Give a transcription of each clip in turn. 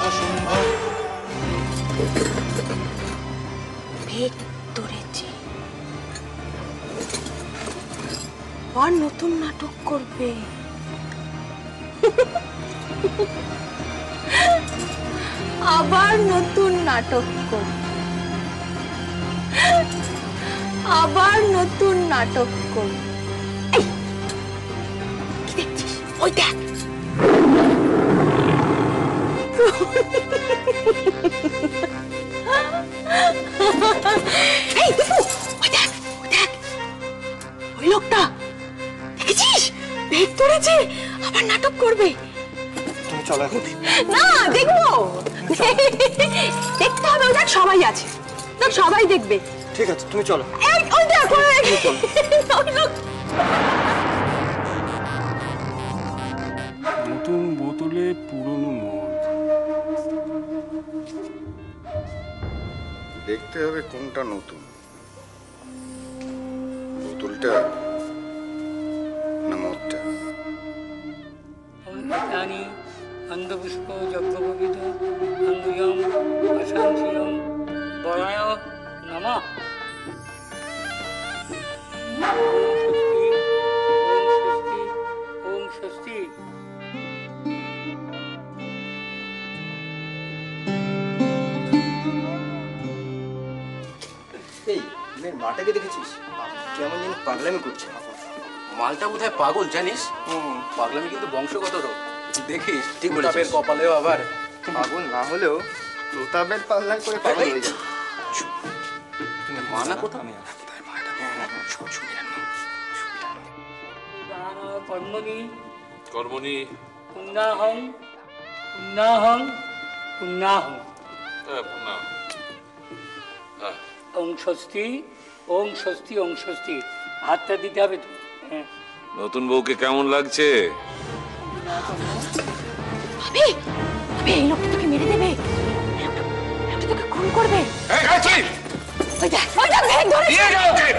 অসম্ভব। ভেদ ধরেছে, আর নতুন নাটক করবে। আবার নতুন নাটক করবে, আবার নতুন নাটক করবে। কি দেখছিস? ওই দেখ, এই দেখো, ওই দেখ, ওই দেখ, ওই লোকটা দেখেছিস? ভেদ ধরেছে, আবার নাটক করবে। তুমি চলো এখন। না, দেখবো, দেখতে হবে। ওই দেখ, সবাই আছে, দেখ সবাই দেখবে। ঠিক আছে, তুমি চলো। এই ওই দেখ, ওই লোক। নতুন বোতলে পুরনো মদ। দেখতে হবে কোনটা নতুন, বোতলটা না মদটা। অমৃতানি অন্ধপুষ্প যজ্ঞপবিত অঙ্গুজম অশান্তিয়ম বরায় নমঃ। ওম স্বস্তি। এই মেয়ের মাটাকে দেখেছিস? কেমন যেন পাগলামি করছে। মালটা বোধহয় পাগল, জানিস? পাগলামি কিন্তু বংশগত রোগ, দেখিস। ঠিক বলেছিস। প্রতাপের কপালেও আবার পাগল না হলেও প্রতাপের পাল্লায় করে পাগল হয়ে যায়। তুমি মানা কোথাও কর্মণি কর্মণি পুণ্যাহং পুণ্যাহং পুণ্যাহং। ওং স্বস্তি, ওং স্বস্তি, ওং স্বস্তি। হাতটা দিতে হবে তো। হ্যাঁ। নতুন বউকে কেমন লাগছে? ভাবি, ভাবি, এই লোকটা তোকে মেরে দেবে, লোকটা তোকে খুন করবে। ওই দেখ, ওই দেখ, ভেদ ধরেছে,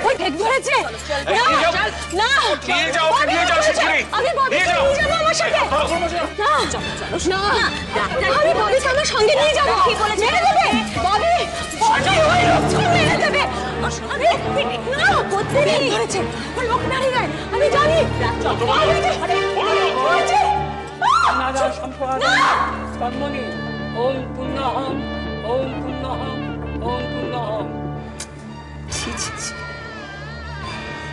ওই ভেদ ধরেছে। না, না, আমি ববিকে নিয়ে যাবো আমার সাথে। না, না, আমি ববিকে আমার সঙ্গে নিয়ে যাবো। মেরে দেবে, ববি, ওই লোকটাকে মেরে দেবে। না, ভেদ ধরেছে, ওই লোক দাঁড়িয়ে যায়, আমি জানি। নারায়ণ সম্প্রদায় কর্মণি ওং পুণ্যাহং, ওং পুণ্যাহং, ওং পুণ্যাহং। ছি ছি ছি,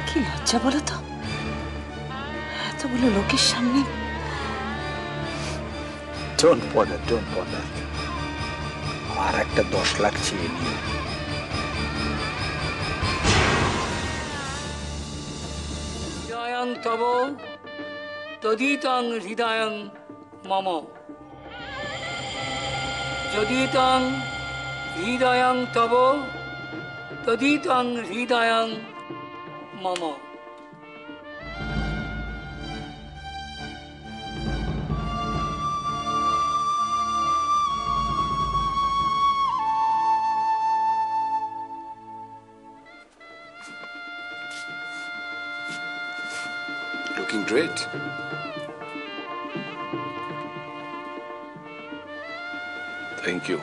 কি লজ্জা বলো তো, এতগুলো লোকের সামনে। Don't bother, don't bother. আর একটা 10 লাখ চেয়ে নিও। হৃদয়ং তব তদিতং হৃদয়ং মম, যদিতং হৃদয়ং তব তদিতং হৃদয়ং মম। Looking great. Thank you.